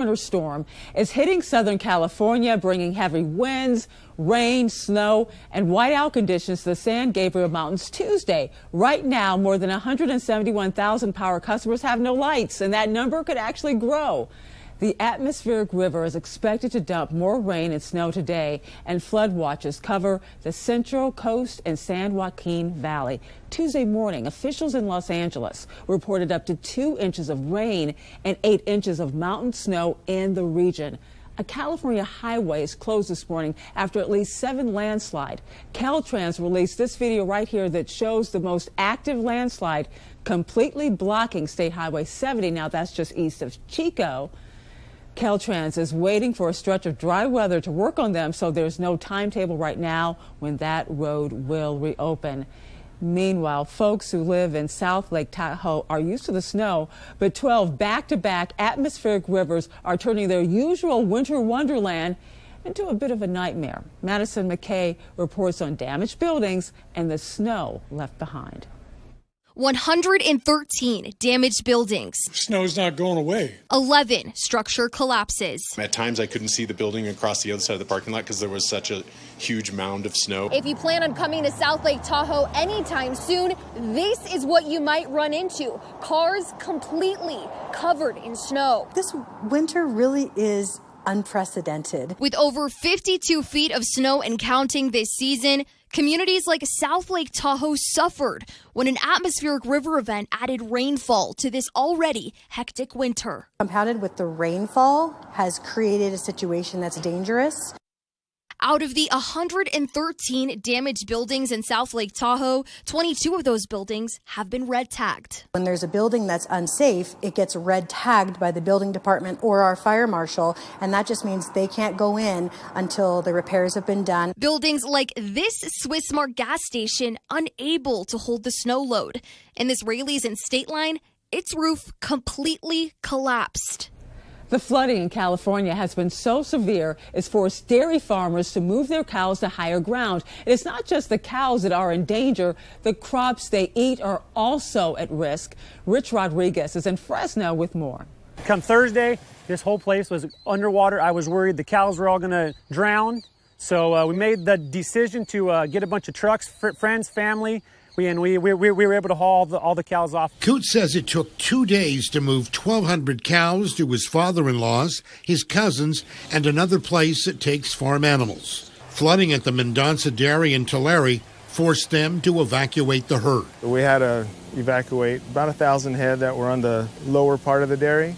winter storm is hitting Southern California, bringing heavy winds, rain, snow, and whiteout conditions to the San Gabriel Mountains Tuesday. Right now, more than 171,000 power customers have no lights, and that number could actually grow. The atmospheric river is expected to dump more rain and snow today, and flood watches cover the Central Coast and San Joaquin Valley. Tuesday morning, officials in Los Angeles reported up to 2 inches of rain and 8 inches of mountain snow in the region. A California highway is closed this morning after at least 7 landslides. Caltrans released this video right here that shows the most active landslide completely blocking State Highway 70. Now that's just east of Chico. Caltrans is waiting for a stretch of dry weather to work on them, so there's no timetable right now when that road will reopen. Meanwhile, folks who live in South Lake Tahoe are used to the snow, but 12 back-to-back atmospheric rivers are turning their usual winter wonderland into a bit of a nightmare. Madison McKay reports on damaged buildings and the snow left behind. 113 damaged buildings. Snow's not going away. 11 structure collapses. At times I couldn't see the building across the other side of the parking lot because there was such a huge mound of snow. If you plan on coming to South Lake Tahoe anytime soon, this is what you might run into. Cars completely covered in snow. This winter really is unprecedented. With over 52 feet of snow and counting this season, communities like South Lake Tahoe suffered when an atmospheric river event added rainfall to this already hectic winter. Compounded with the rainfall has created a situation that's dangerous. Out of the 113 damaged buildings in South Lake Tahoe, 22 of those buildings have been red tagged. When there's a building that's unsafe, it gets red tagged by the building department or our fire marshal, and that just means they can't go in until the repairs have been done. Buildings like this Swiss Mart gas station unable to hold the snow load. And this Raley's and State Line, its roof completely collapsed. The flooding in California has been so severe it's forced dairy farmers to move their cows to higher ground. And it's not just the cows that are in danger. The crops they eat are also at risk. Rich Rodriguez is in Fresno with more. Come Thursday, this whole place was underwater. I was worried the cows were all going to drown. So we made the decision to get a bunch of trucks, friends, family. We were able to haul all the cows off. Coots says it took 2 days to move 1,200 cows to his father-in-law's, his cousins, and another place that takes farm animals. Flooding at the Mendonça Dairy in Tulare forced them to evacuate the herd. We had to evacuate about 1,000 head that were on the lower part of the dairy.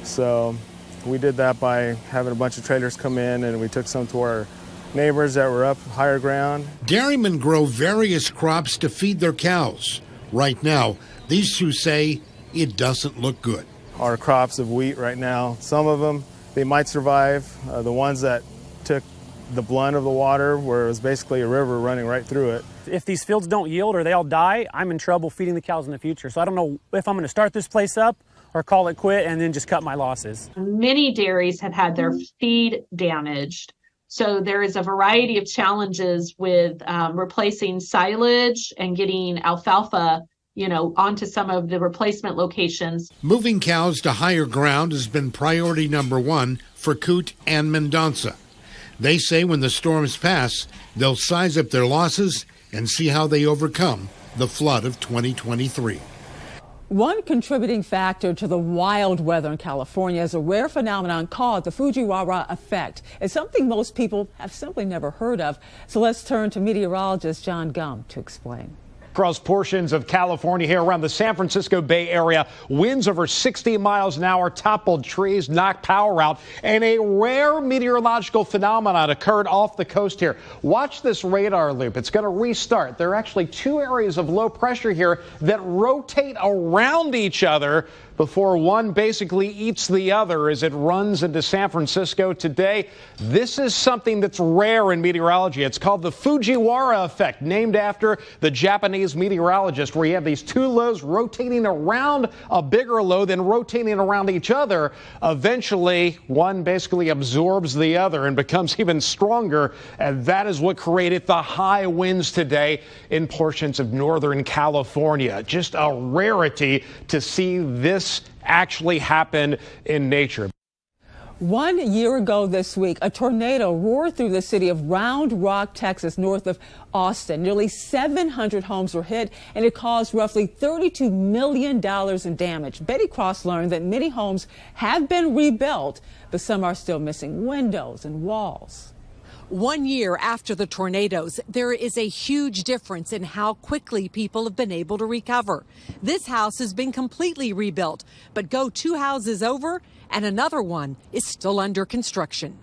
So we did that by having a bunch of trailers come in, and we took some to our neighbors that were up higher ground. Dairymen grow various crops to feed their cows. Right now, these two say it doesn't look good. Our crops of wheat right now, some of them, they might survive. The ones that took the blunt of the water, where it was basically a river running right through it. If these fields don't yield or they all die, I'm in trouble feeding the cows in the future. So I don't know if I'm going to start this place up or call it quit and then just cut my losses. Many dairies have had their feed damaged. So there is a variety of challenges with replacing silage and getting alfalfa, onto some of the replacement locations. Moving cows to higher ground has been priority number 1 for Coot and Mendonça. They say when the storms pass, they'll size up their losses and see how they overcome the flood of 2023. One contributing factor to the wild weather in California is a rare phenomenon called the Fujiwhara effect. It's something most people have simply never heard of. So let's turn to meteorologist John Gum to explain. Across portions of California here around the San Francisco Bay Area, winds over 60 miles an hour toppled trees, knocked power out, and a rare meteorological phenomenon occurred off the coast here. Watch this radar loop. It's going to restart. There are actually 2 areas of low pressure here that rotate around each other before one basically eats the other as it runs into San Francisco today. This is something that's rare in meteorology. It's called the Fujiwhara effect, named after the Japanese meteorologist, where you have these 2 lows rotating around a bigger low, then rotating around each other. Eventually, one basically absorbs the other and becomes even stronger, and that is what created the high winds today in portions of Northern California. Just a rarity to see this actually happen in nature. 1 year ago this week, a tornado roared through the city of Round Rock, Texas, north of Austin. Nearly 700 homes were hit, and it caused roughly $32 million in damage. Betty Cross learned that many homes have been rebuilt, but some are still missing windows and walls. 1 year after the tornadoes, there is a huge difference in how quickly people have been able to recover. This house has been completely rebuilt, but go 2 houses over and another one is still under construction.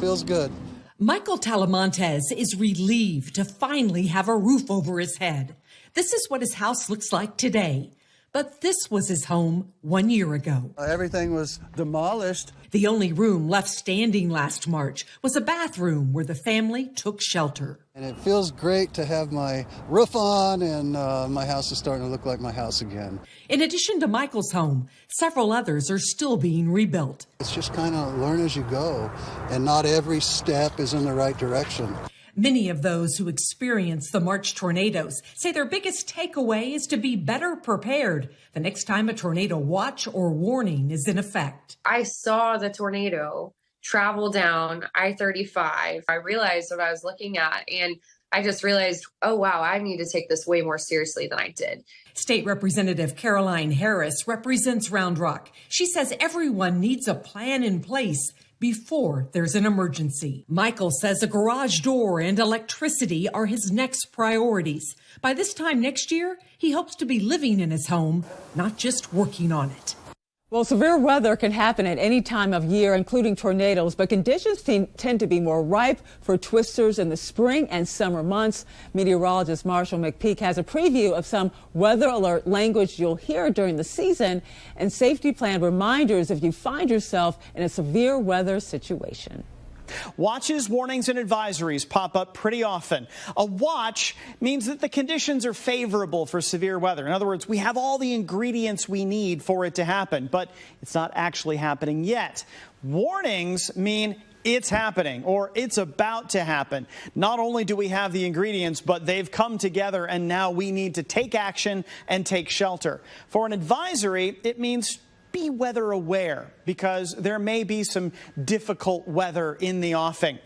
Feels good. Michael Talamontes is relieved to finally have a roof over his head. This is what his house looks like today. But this was his home 1 year ago. Everything was demolished. The only room left standing last March was a bathroom where the family took shelter. And it feels great to have my roof on, and my house is starting to look like my house again. In addition to Michael's home, several others are still being rebuilt. It's just kind of learn as you go, and not every step is in the right direction. Many of those who experienced the March tornadoes say their biggest takeaway is to be better prepared the next time a tornado watch or warning is in effect. I saw the tornado travel down I-35. I realized what I was looking at, and I just realized, oh, wow, I need to take this way more seriously than I did. State Representative Caroline Harris represents Round Rock. She says everyone needs a plan in place before there's an emergency. Michael says a garage door and electricity are his next priorities. By this time next year, he hopes to be living in his home, not just working on it. Well, severe weather can happen at any time of year, including tornadoes, but conditions tend to be more ripe for twisters in the spring and summer months. Meteorologist Marshall McPeak has a preview of some weather alert language you'll hear during the season and safety plan reminders if you find yourself in a severe weather situation. Watches, warnings, and advisories pop up pretty often. A watch means that the conditions are favorable for severe weather. In other words, we have all the ingredients we need for it to happen, but it's not actually happening yet. Warnings mean it's happening or it's about to happen. Not only do we have the ingredients, but they've come together and now we need to take action and take shelter. For an advisory, it means be weather aware because there may be some difficult weather in the offing.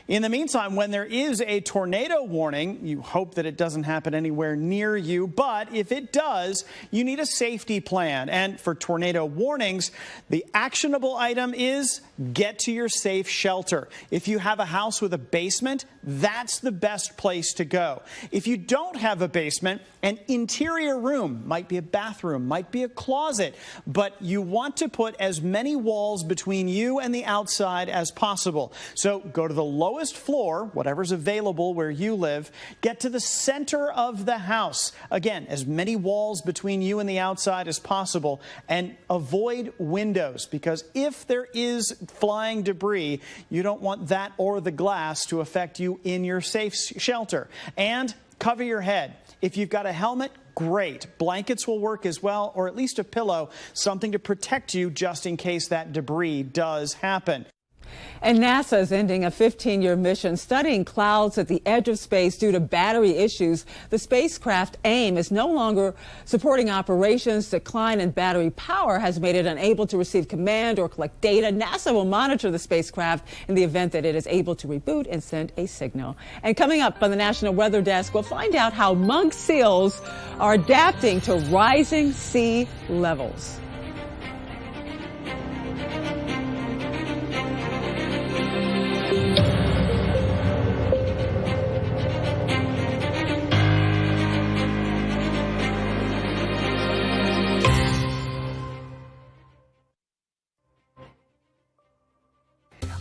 In the meantime, when there is a tornado warning, you hope that it doesn't happen anywhere near you, but if it does, you need a safety plan. And for tornado warnings, the actionable item is get to your safe shelter. If you have a house with a basement, that's the best place to go. If you don't have a basement, an interior room, might be a bathroom, might be a closet, but you want to put as many walls between you and the outside as possible. So go to the lowest floor, whatever's available where you live, get to the center of the house. Again, as many walls between you and the outside as possible, and avoid windows, because if there is flying debris, you don't want that or the glass to affect you in your safe shelter. And cover your head. If you've got a helmet, great. Blankets will work as well, or at least a pillow, something to protect you just in case that debris does happen. And NASA is ending a 15-year mission studying clouds at the edge of space due to battery issues. The spacecraft AIM is no longer supporting operations. Decline in battery power has made it unable to receive command or collect data. NASA will monitor the spacecraft in the event that it is able to reboot and send a signal. And coming up on the National Weather Desk, we'll find out how monk seals are adapting to rising sea levels.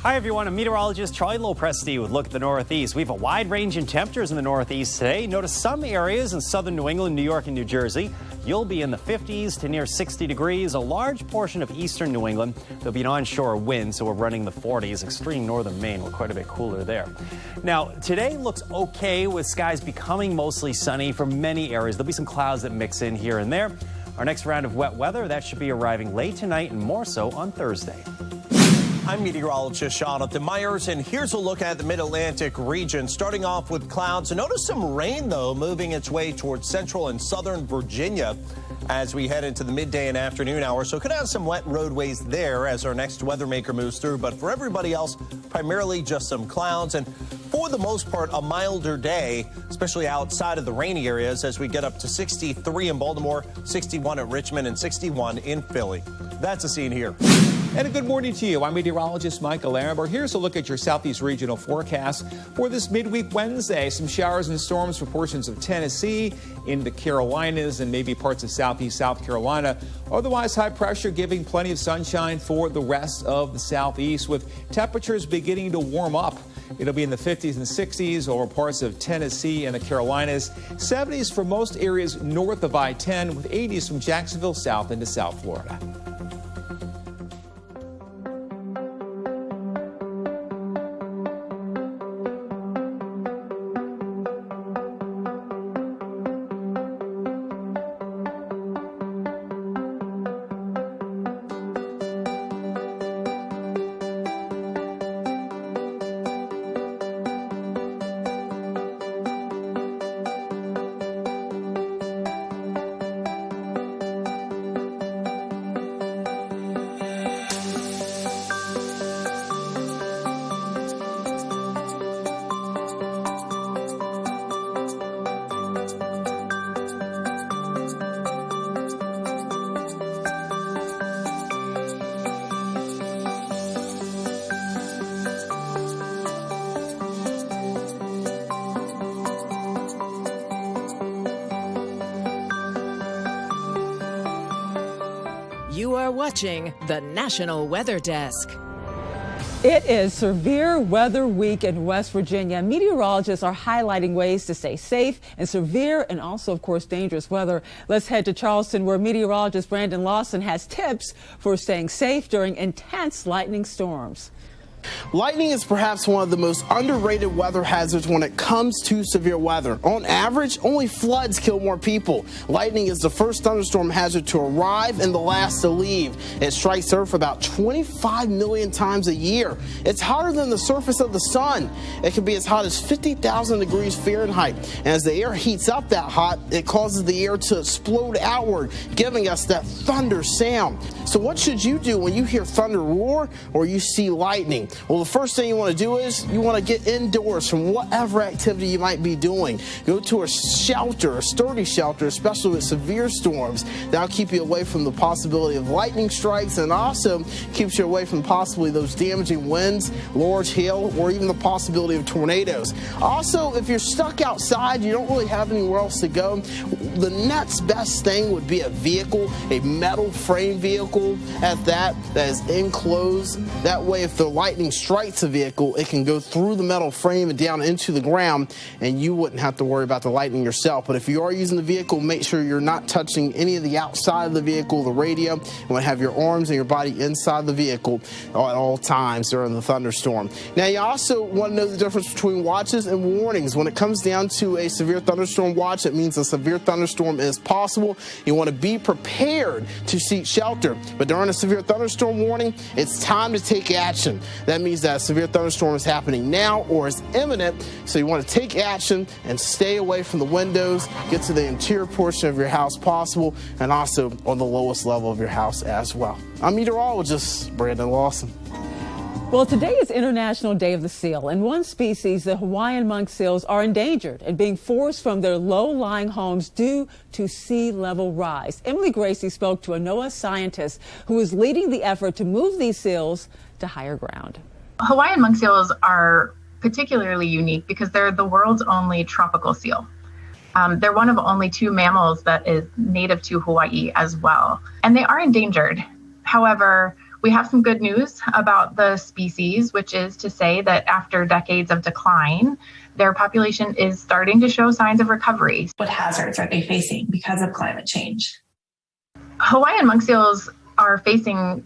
Hi, everyone. I'm meteorologist Charlie Lopresti with a look at the Northeast. We have a wide range in temperatures in the Northeast today. Notice some areas in southern New England, New York, and New Jersey. You'll be in the 50s to near 60 degrees. A large portion of eastern New England, there'll be an onshore wind, so we're running the 40s. Extreme northern Maine, we're quite a bit cooler there. Now, today looks okay with skies becoming mostly sunny for many areas. There'll be some clouds that mix in here and there. Our next round of wet weather, that should be arriving late tonight and more so on Thursday. I'm meteorologist Jonathan Myers, and here's a look at the mid-Atlantic region, starting off with clouds. Notice some rain, though, moving its way towards central and southern Virginia. as we head into the midday and afternoon hours. So could have some wet roadways there as our next weather maker moves through. But for everybody else, primarily just some clouds. And for the most part, a milder day, especially outside of the rainy areas as we get up to 63 in Baltimore, 61 at Richmond, and 61 in Philly. That's the scene here. And a good morning to you. I'm meteorologist Michael Lambert. Here's a look at your southeast regional forecast for this midweek Wednesday. Some showers and storms for portions of Tennessee, in the Carolinas, and maybe parts of southeast South Carolina. Otherwise, high pressure giving plenty of sunshine for the rest of the southeast, with temperatures beginning to warm up. It'll be in the 50s and 60s over parts of Tennessee and the Carolinas. 70s for most areas north of I-10, with 80s from Jacksonville south into South Florida. You are watching the National Weather Desk. It is Severe Weather Week in West Virginia. Meteorologists are highlighting ways to stay safe in severe and also, of course, dangerous weather. Let's head to Charleston, where meteorologist Brandon Lawson has tips for staying safe during intense lightning storms. Lightning is perhaps one of the most underrated weather hazards when it comes to severe weather. On average, only floods kill more people. Lightning is the first thunderstorm hazard to arrive and the last to leave. It strikes Earth about 25 million times a year. It's hotter than the surface of the sun. It can be as hot as 50,000 degrees Fahrenheit. And as the air heats up that hot, it causes the air to explode outward, giving us that thunder sound. So what should you do when you hear thunder roar or you see lightning? Well, the first thing you want to do is you want to get indoors from whatever activity you might be doing. Go to a shelter, a sturdy shelter, especially with severe storms. That'll keep you away from the possibility of lightning strikes, and also keeps you away from possibly those damaging winds, large hail, or even the possibility of tornadoes. Also, if you're stuck outside, you don't really have anywhere else to go, the next best thing would be a vehicle, a metal frame vehicle at that is enclosed. That way, if the lightning strikes a vehicle, it can go through the metal frame and down into the ground, and you wouldn't have to worry about the lightning yourself. But if you are using the vehicle, make sure you're not touching any of the outside of the vehicle, the radio. You want to have your arms and your body inside the vehicle at all times during the thunderstorm. Now, you also want to know the difference between watches and warnings. When it comes down to a severe thunderstorm watch, it means a severe thunderstorm is possible. You want to be prepared to seek shelter. But during a severe thunderstorm warning, it's time to take action. That means that a severe thunderstorm is happening now or is imminent, so you want to take action and stay away from the windows, get to the interior portion of your house possible, and also on the lowest level of your house as well. I'm meteorologist Brandon Lawson. Well, today is International Day of the Seal, and one species, the Hawaiian monk seals, are endangered and being forced from their low-lying homes due to sea level rise. Emily Gracie spoke to a NOAA scientist who is leading the effort to move these seals to higher ground. Hawaiian monk seals are particularly unique because they're the world's only tropical seal. They're one of only two mammals that is native to Hawaii as well, and they are endangered. However, we have some good news about the species, which is to say that after decades of decline, their population is starting to show signs of recovery. What hazards are they facing because of climate change? Hawaiian monk seals are facing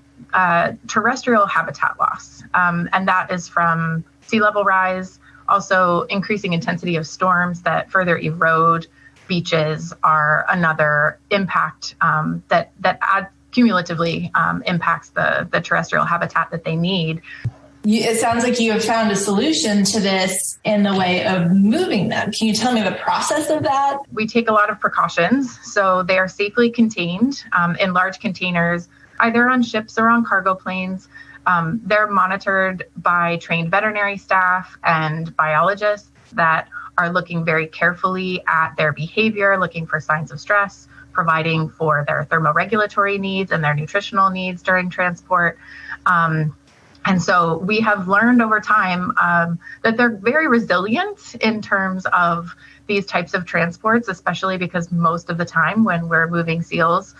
terrestrial habitat loss, and that is from sea level rise, also increasing intensity of storms that further erode beaches are another impact that cumulatively impacts the terrestrial habitat that they need. It sounds like you have found a solution to this in the way of moving them. Can you tell me the process of that? We take a lot of precautions. So they are safely contained in large containers, either on ships or on cargo planes. They're monitored by trained veterinary staff and biologists that are looking very carefully at their behavior, looking for signs of stress, providing for their thermoregulatory needs and their nutritional needs during transport. And so we have learned over time that they're very resilient in terms of these types of transports, especially because most of the time when we're moving seals,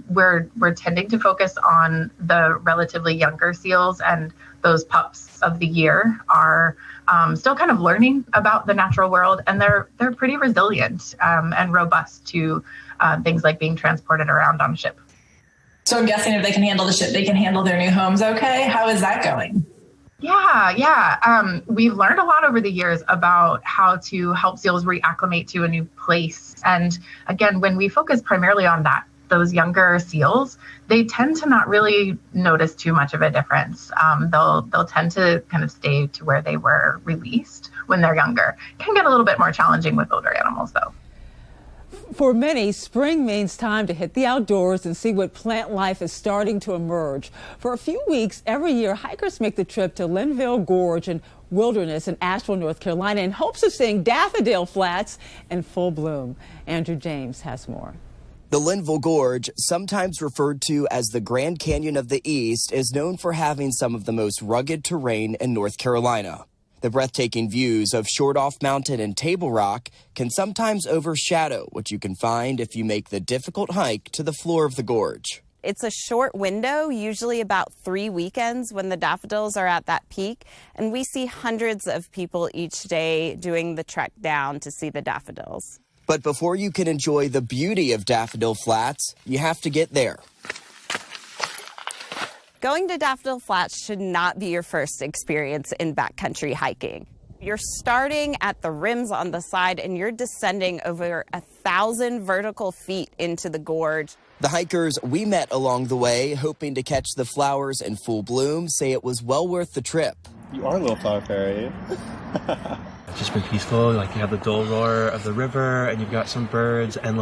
we're tending to focus on the relatively younger seals, and those pups of the year are still kind of learning about the natural world, and they're pretty resilient and robust to things like being transported around on a ship. So I'm guessing if they can handle the ship, they can handle their new homes okay? How is that going? Yeah. We've learned a lot over the years about how to help seals reacclimate to a new place. And again, when we focus primarily on those younger seals, they tend to not really notice too much of a difference. They'll tend to kind of stay to where they were released when they're younger. It can get a little bit more challenging with older animals, though. For many, spring means time to hit the outdoors and see what plant life is starting to emerge. For a few weeks every year, hikers make the trip to Linville Gorge and Wilderness in Asheville, North Carolina, in hopes of seeing daffodil flats in full bloom. Andrew James has more. The Linville Gorge, sometimes referred to as the Grand Canyon of the East, is known for having some of the most rugged terrain in North Carolina. The breathtaking views of Short Off Mountain and Table Rock can sometimes overshadow what you can find if you make the difficult hike to the floor of the gorge. It's a short window, usually about 3 weekends when the daffodils are at that peak, and we see hundreds of people each day doing the trek down to see the daffodils. But before you can enjoy the beauty of Daffodil Flats, you have to get there. Going to Daffodil Flats should not be your first experience in backcountry hiking. You're starting at the rims on the side and you're descending over 1,000 vertical feet into the gorge. The hikers we met along the way, hoping to catch the flowers in full bloom, say it was well worth the trip. You are a little flower fairy. It's just been peaceful. Like, you have the dull roar of the river and you've got some birds, and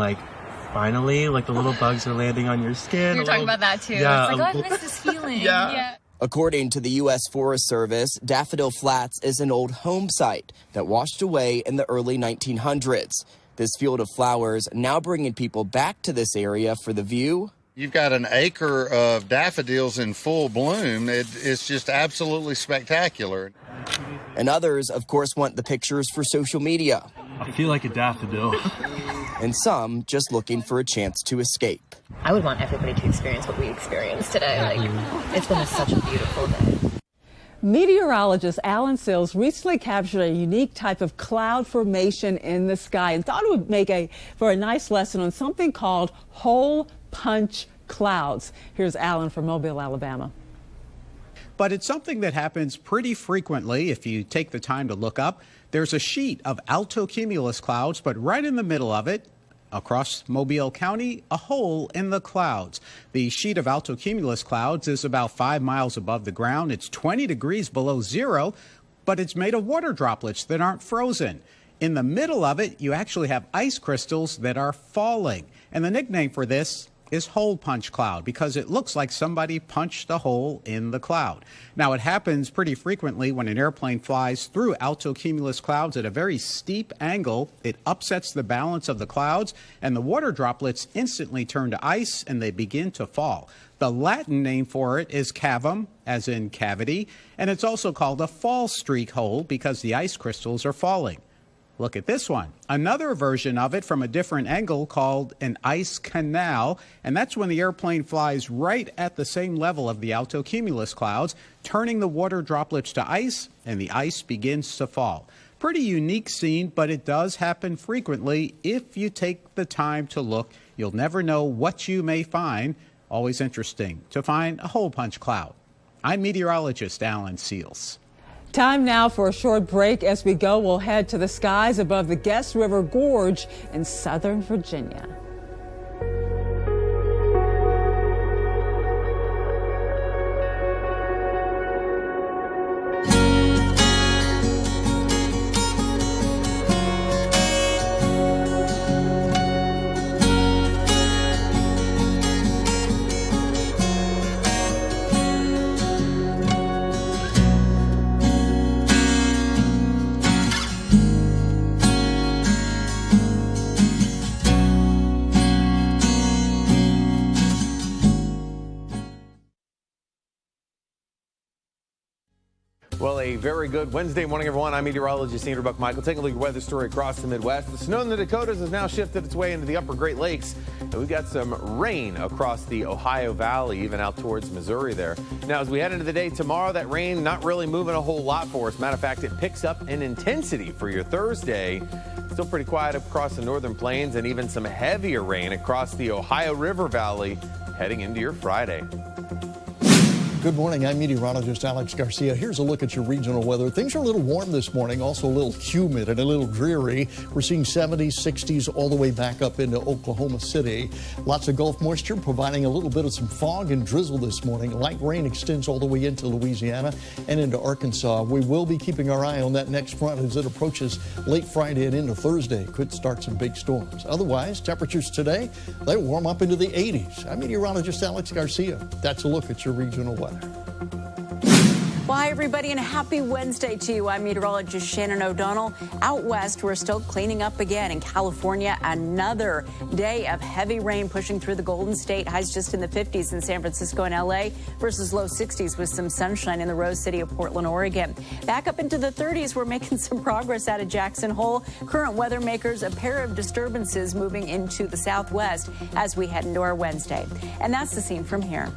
finally, the little bugs are landing on your skin. We were talking about that too. Yeah, it's I miss this feeling. Yeah. According to the U.S. Forest Service, Daffodil Flats is an old home site that washed away in the early 1900s. This field of flowers now bringing people back to this area for the view. You've got an acre of daffodils in full bloom. It's just absolutely spectacular. And others, of course, want the pictures for social media. I feel like a daffodil. And some just looking for a chance to escape. I would want everybody to experience what we experienced today. It's been such a beautiful day. Meteorologist Alan Sills recently captured a unique type of cloud formation in the sky and thought it would make for a nice lesson on something called hole punch clouds. Here's Alan from Mobile, Alabama. But it's something that happens pretty frequently if you take the time to look up. There's a sheet of altocumulus clouds, but right in the middle of it, across Mobile County, a hole in the clouds. The sheet of altocumulus clouds is about 5 miles above the ground. It's 20 degrees below zero, but it's made of water droplets that aren't frozen. In the middle of it, you actually have ice crystals that are falling. And the nickname for this is hole punch cloud because it looks like somebody punched a hole in the cloud. Now, it happens pretty frequently when an airplane flies through altocumulus clouds at a very steep angle. It upsets the balance of the clouds, and the water droplets instantly turn to ice and they begin to fall. The Latin name for it is cavum, as in cavity, and it's also called a fall streak hole because the ice crystals are falling. Look at this one, another version of it from a different angle called an ice canal, and that's when the airplane flies right at the same level of the altocumulus clouds, turning the water droplets to ice, and the ice begins to fall. Pretty unique scene, but it does happen frequently. If you take the time to look, you'll never know what you may find. Always interesting to find a hole punch cloud. I'm meteorologist Alan Sills. Time now for a short break. As we go, we'll head to the skies above the Guest River Gorge in Southern Virginia. Well, a very good Wednesday morning, everyone. I'm meteorologist Andrew Buck-Michael. Taking a look at the weather story across the Midwest. The snow in the Dakotas has now shifted its way into the upper Great Lakes. And we've got some rain across the Ohio Valley, even out towards Missouri there. Now, as we head into the day tomorrow, that rain not really moving a whole lot for us. Matter of fact, it picks up in intensity for your Thursday. Still pretty quiet across the northern plains and even some heavier rain across the Ohio River Valley heading into your Friday. Good morning. I'm meteorologist Alex Garcia. Here's a look at your regional weather. Things are a little warm this morning, also a little humid and a little dreary. We're seeing 70s, 60s all the way back up into Oklahoma City. Lots of Gulf moisture providing a little bit of some fog and drizzle this morning. Light rain extends all the way into Louisiana and into Arkansas. We will be keeping our eye on that next front as it approaches late Friday and into Thursday. Could start some big storms. Otherwise, temperatures today, they warm up into the 80s. I'm meteorologist Alex Garcia. That's a look at your regional weather. Well, hi, everybody, and a happy Wednesday to you. I'm meteorologist Shannon O'Donnell. Out west, we're still cleaning up again. In California, another day of heavy rain pushing through the Golden State. Highs just in the 50s in San Francisco and L.A. versus low 60s with some sunshine in the Rose City of Portland, Oregon. Back up into the 30s, we're making some progress out of Jackson Hole. Current weather makers, a pair of disturbances moving into the southwest as we head into our Wednesday. And that's the scene from here.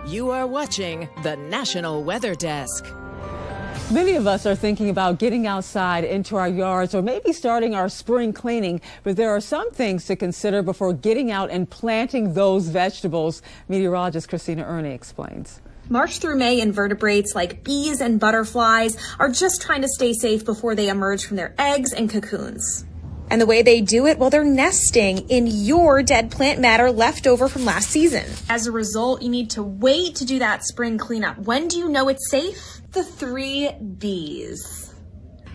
You are watching the National Weather Desk. Many of us are thinking about getting outside into our yards or maybe starting our spring cleaning, but there are some things to consider before getting out and planting those vegetables. Meteorologist Christina Ernie explains. March through May, invertebrates like bees and butterflies are just trying to stay safe before they emerge from their eggs and cocoons. And the way they do it, well, they're nesting in your dead plant matter left over from last season. As a result, you need to wait to do that spring cleanup. When do you know it's safe? The 3 B's.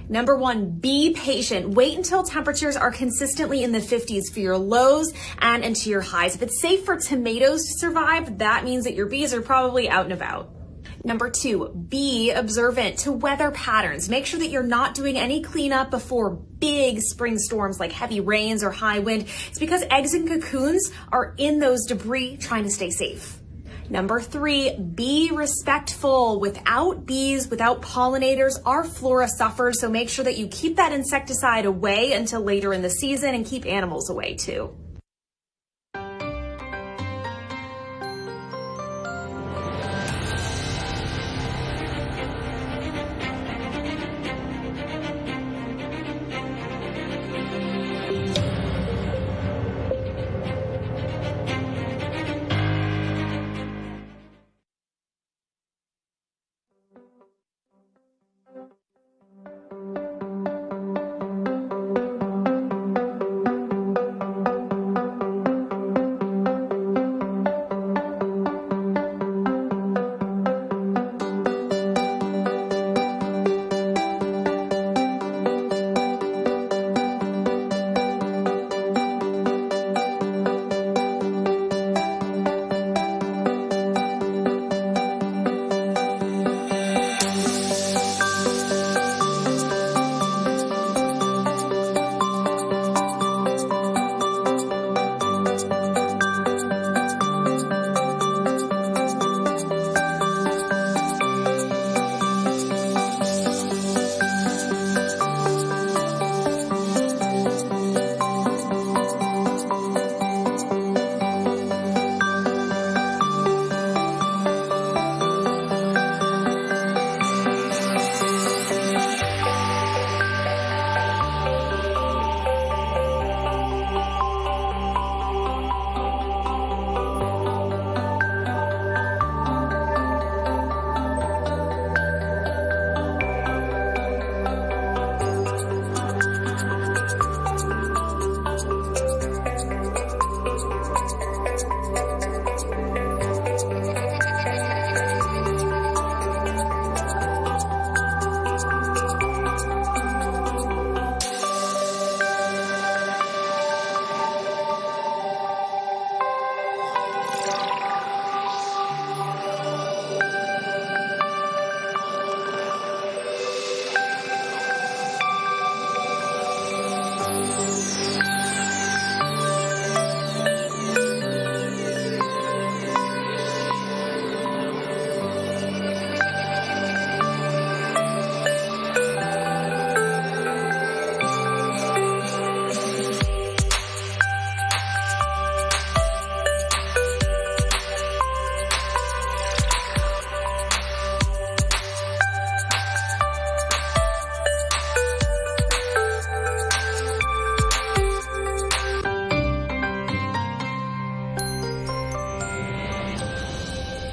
Number 1, be patient. Wait until temperatures are consistently in the 50s for your lows and into your highs. If it's safe for tomatoes to survive, that means that your bees are probably out and about. Number 2, be observant to weather patterns. Make sure that you're not doing any cleanup before big spring storms like heavy rains or high wind. It's because eggs and cocoons are in those debris trying to stay safe. Number 3, be respectful. Without bees, without pollinators, our flora suffers. So make sure that you keep that insecticide away until later in the season and keep animals away too.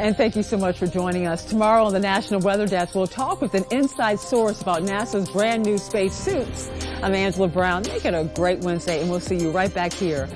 And thank you so much for joining us. Tomorrow on the National Weather Desk, we'll talk with an inside source about NASA's brand new space suits. I'm Angela Brown. Make it a great Wednesday, and we'll see you right back here